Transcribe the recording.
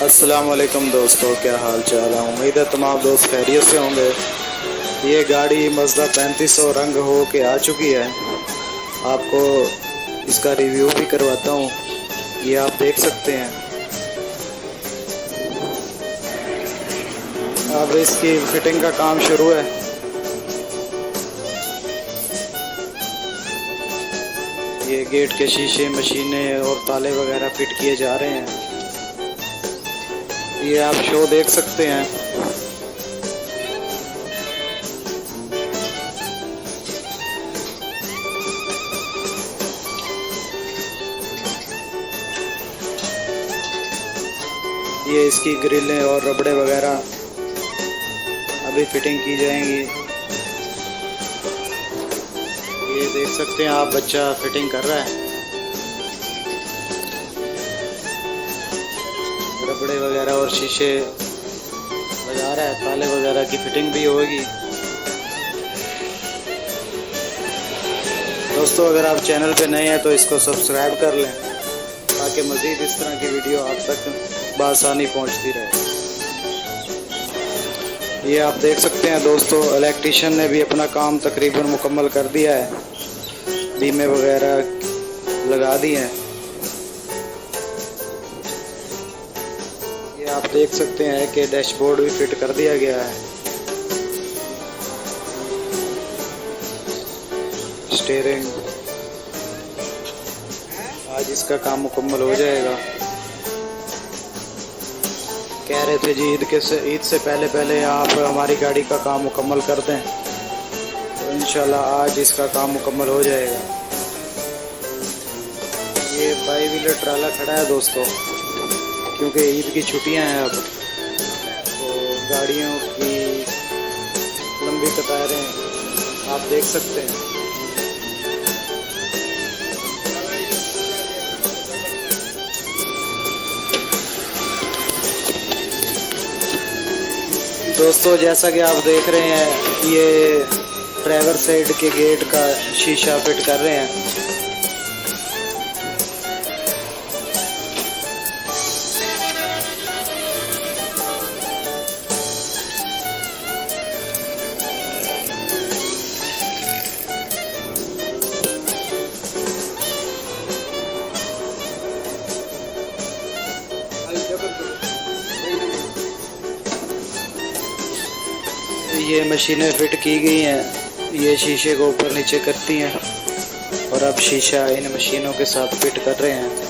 अस्सलाम वालेकुम दोस्तों, क्या हाल चाल है। उम्मीद है तमाम दोस्त खैरियत से होंगे। ये गाड़ी मज़दा 3500 रंग हो के आ चुकी है। आपको इसका रिव्यू भी करवाता हूँ, ये आप देख सकते हैं। अब इसकी फिटिंग का काम शुरू है। ये गेट के शीशे, मशीनें और ताले वगैरह फिट किए जा रहे हैं। ये आप शो देख सकते हैं। ये इसकी ग्रिलें और रबड़े वगैरह अभी फिटिंग की जाएंगी। ये देख सकते हैं आप, बच्चा फिटिंग कर रहा है। रबड़े वगैरह और शीशे लगा रहा है, ताले वगैरह की फिटिंग भी होगी। दोस्तों, अगर आप चैनल पे नए हैं तो इसको सब्सक्राइब कर लें ताकि मज़ीद इस तरह की वीडियो आप तक बआसानी पहुंचती रहे। ये आप देख सकते हैं दोस्तों, इलेक्ट्रीशियन ने भी अपना काम तकरीबन मुकम्मल कर दिया है। बीमे वगैरह लगा दिए हैं। ये आप देख सकते हैं कि डैशबोर्ड भी फिट कर दिया गया है। स्टीयरिंग, आज इसका काम मुकम्मल हो जाएगा। कह रहे थे जी ईद से पहले आप हमारी गाड़ी का काम मुकम्मल कर दें, तो इंशाल्लाह आज इसका काम मुकम्मल हो जाएगा। ये 22 व्हीलर ट्राला खड़ा है दोस्तों, क्योंकि ईद की छुट्टियां हैं अब, तो गाड़ियों की लंबी कतारें आप देख सकते हैं। दोस्तों, जैसा कि आप देख रहे हैं, ये ड्राइवर साइड के गेट का शीशा फिट कर रहे हैं। ये मशीनें फिट की गई हैं, ये शीशे को ऊपर नीचे करती हैं और अब शीशा इन मशीनों के साथ फिट कर रहे हैं।